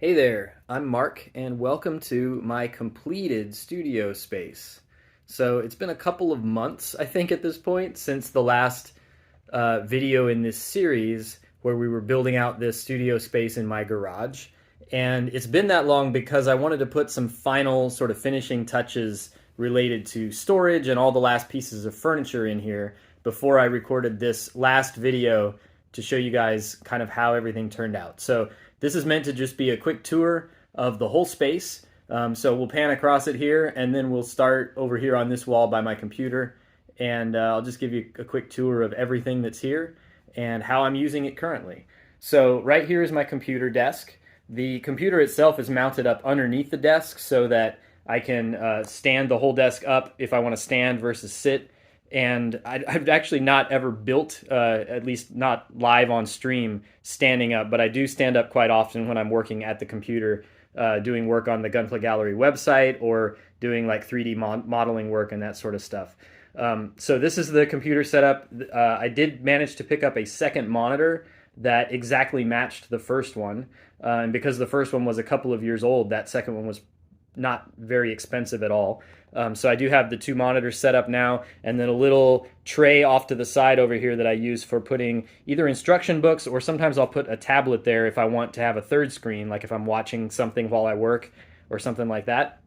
Hey there, I'm Mark, and welcome to my completed studio space. So it's been a couple of months, I think, at this point, since the last video in this series where we were building out this studio space in my garage. And it's been that long because I wanted to put some final sort of finishing touches related to storage and all the last pieces of furniture in here before I recorded this last video to show you guys kind of how everything turned out. So this is meant to just be a quick tour of the whole space. So we'll pan across it here, and then we'll start over here on this wall by my computer, and I'll just give you a quick tour of everything that's here and how I'm using it currently. So right here is my computer desk. The computer itself is mounted up underneath the desk so that I can stand the whole desk up if I want to stand versus sit. And I've actually not ever built, at least not live on stream, standing up, but I do stand up quite often when I'm working at the computer, doing work on the Gunpla Gallery website or doing like 3D modeling work and that sort of stuff. So this is the computer setup. I did manage to pick up a second monitor that exactly matched the first one. And because the first one was a couple of years old, that second one was not very expensive at all. So I do have the two monitors set up now, and then a little tray off to the side over here that I use for putting either instruction books, or sometimes I'll put a tablet there if I want to have a third screen, like if I'm watching something while I work or something like that.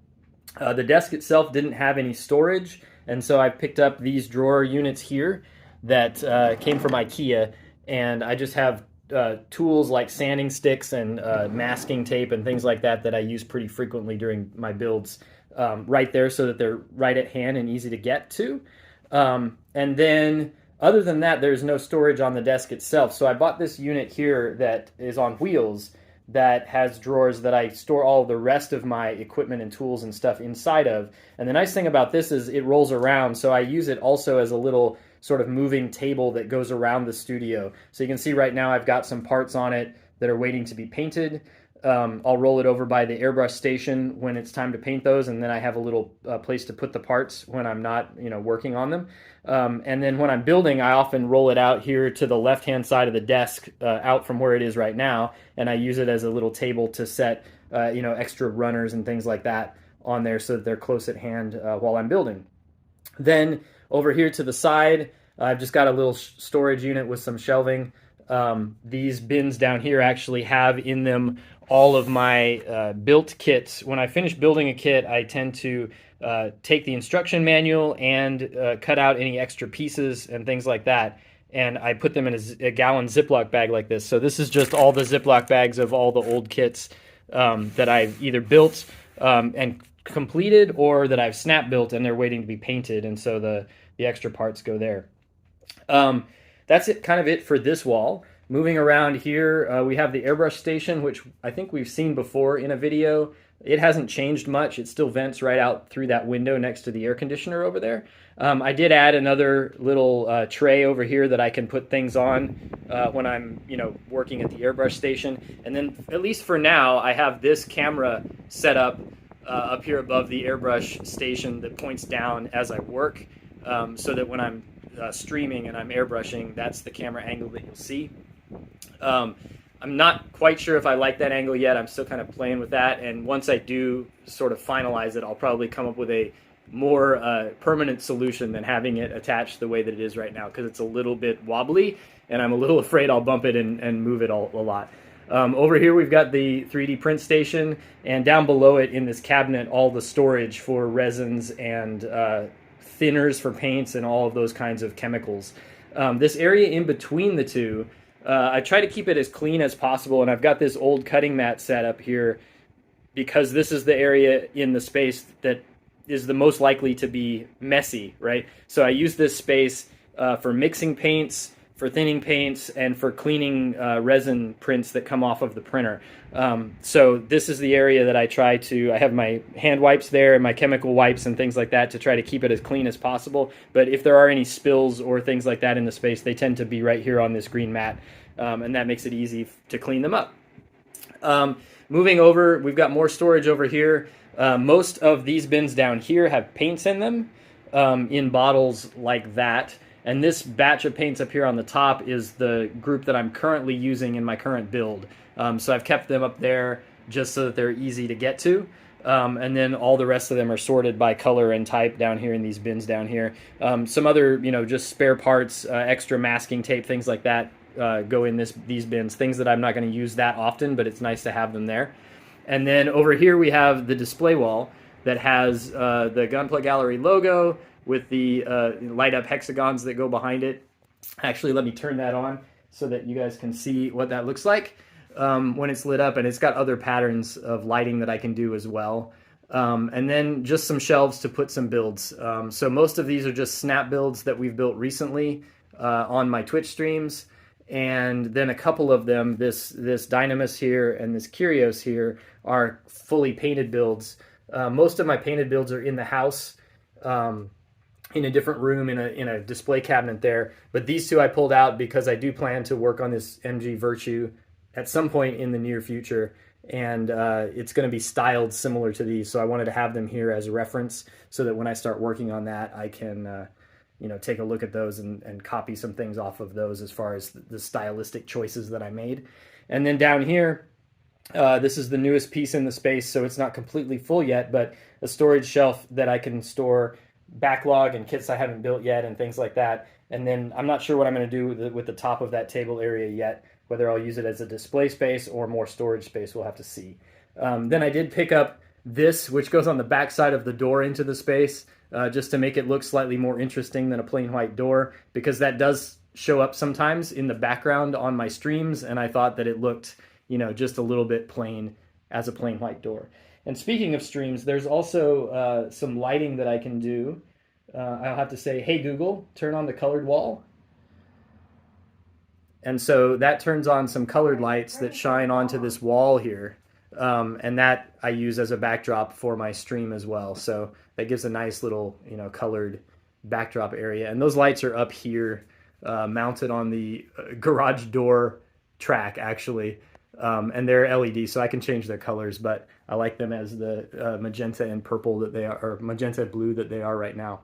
The desk itself didn't have any storage, and so I picked up these drawer units here that came from IKEA, and I just have tools like sanding sticks and masking tape and things like that that I use pretty frequently during my builds right there, so that they're right at hand and easy to get to. And then other than that, there's no storage on the desk itself. So I bought this unit here that is on wheels that has drawers that I store all the rest of my equipment and tools and stuff inside of. And the nice thing about this is it rolls around, so I use it also as a little sort of moving table that goes around the studio. So you can see right now I've got some parts on it that are waiting to be painted. I'll roll it over by the airbrush station when it's time to paint those, and then I have a little place to put the parts when I'm not, working on them. And then when I'm building, I often roll it out here to the left-hand side of the desk, out from where it is right now, and I use it as a little table to set, extra runners and things like that on there so that they're close at hand while I'm building. Then over here to the side, I've just got a little storage unit with some shelving. These bins down here actually have in them all of my built kits. When I finish building a kit, I tend to take the instruction manual and cut out any extra pieces and things like that, and I put them in a gallon Ziploc bag like this. So this is just all the Ziploc bags of all the old kits that I've either built and completed, or that I've snap built and they're waiting to be painted, and so the extra parts go there. That's kind of it for this wall. Moving around here, we have the airbrush station, which I think we've seen before in a video. It hasn't changed much. It still vents right out through that window next to the air conditioner over there. I did add another little tray over here that I can put things on when I'm, working at the airbrush station. And then, at least for now, I have this camera set up here above the airbrush station that points down as I work, so that when I'm streaming and I'm airbrushing, that's the camera angle that you'll see. I'm not quite sure if I like that angle yet. I'm still kind of playing with that, and once I do sort of finalize it, I'll probably come up with a more permanent solution than having it attached the way that it is right now, because it's a little bit wobbly, and I'm a little afraid I'll bump it and move it a lot. Over here we've got the 3D print station, and down below it in this cabinet, all the storage for resins and thinners for paints and all of those kinds of chemicals. This area in between the two, I try to keep it as clean as possible, and I've got this old cutting mat set up here because this is the area in the space that is the most likely to be messy, right? So I use this space for mixing paints, for thinning paints, and for cleaning resin prints that come off of the printer. So this is the area that I have my hand wipes there and my chemical wipes and things like that to try to keep it as clean as possible. But if there are any spills or things like that in the space, they tend to be right here on this green mat, and that makes it easy to clean them up. Moving over, we've got more storage over here. Most of these bins down here have paints in them, in bottles like that. And this batch of paints up here on the top is the group that I'm currently using in my current build. So I've kept them up there just so that they're easy to get to. And then all the rest of them are sorted by color and type down here in these bins down here. Some other, just spare parts, extra masking tape, things like that go in these bins. Things that I'm not going to use that often, but it's nice to have them there. And then over here we have the display wall that has the Gunpla Gallery logo with the light up hexagons that go behind it. Actually, let me turn that on so that you guys can see what that looks like when it's lit up, and it's got other patterns of lighting that I can do as well. And then just some shelves to put some builds. So most of these are just snap builds that we've built recently on my Twitch streams. And then a couple of them, this Dynamis here and this Curios here, are fully painted builds. Most of my painted builds are in the house, in a different room in a display cabinet there. But these two I pulled out because I do plan to work on this MG Virtue at some point in the near future, and it's going to be styled similar to these. So I wanted to have them here as a reference so that when I start working on that, I can take a look at those and copy some things off of those as far as the stylistic choices that I made. And then down here, this is the newest piece in the space, so it's not completely full yet, but a storage shelf that I can store backlog and kits I haven't built yet and things like that. And then I'm not sure what I'm going to do with the top of that table area yet, whether I'll use it as a display space or more storage space, we'll have to see. Then I did pick up this, which goes on the back side of the door into the space, just to make it look slightly more interesting than a plain white door, because that does show up sometimes in the background on my streams, and I thought that it looked, just a little bit plain as a plain white door. And speaking of streams, there's also some lighting that I can do. I'll have to say, hey Google, turn on the colored wall. And so that turns on some colored lights that shine onto this wall here. And that I use as a backdrop for my stream as well. So that gives a nice little, colored backdrop area. And those lights are up here, mounted on the garage door track, actually. And they're LED, so I can change their colors, but I like them as the magenta and purple that they are, or magenta and blue that they are right now.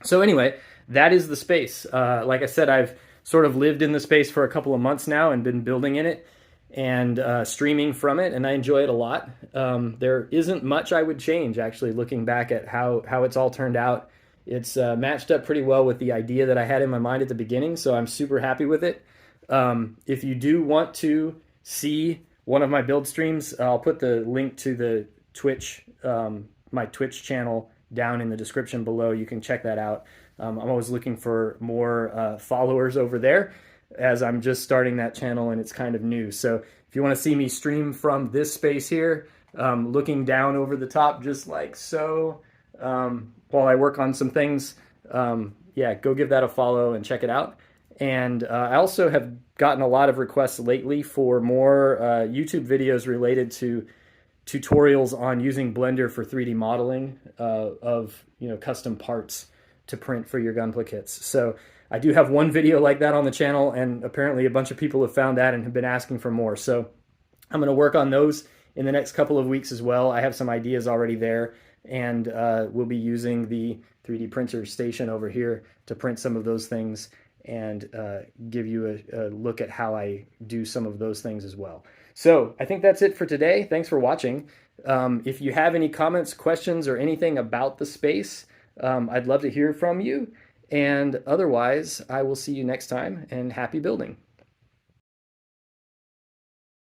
So anyway, that is the space. Like I said, I've sort of lived in the space for a couple of months now and been building in it and streaming from it, and I enjoy it a lot. There isn't much I would change, actually, looking back at how it's all turned out. It's matched up pretty well with the idea that I had in my mind at the beginning, so I'm super happy with it. If you do want to see one of my build streams, I'll put the link to the Twitch, my Twitch channel down in the description below. You can check that out. I'm always looking for more followers over there, as I'm just starting that channel and it's kind of new. So if you want to see me stream from this space here, looking down over the top just like so, while I work on some things, yeah, go give that a follow and check it out. And I also have gotten a lot of requests lately for more YouTube videos related to tutorials on using Blender for 3D modeling of custom parts to print for your Gunpla kits. So I do have one video like that on the channel, and apparently a bunch of people have found that and have been asking for more. So I'm going to work on those in the next couple of weeks as well. I have some ideas already there, and we'll be using the 3D printer station over here to print some of those things and give you a look at how I do some of those things as well. So I think that's it for today. Thanks for watching. If you have any comments, questions, or anything about the space, I'd love to hear from you. And otherwise, I will see you next time, and happy building.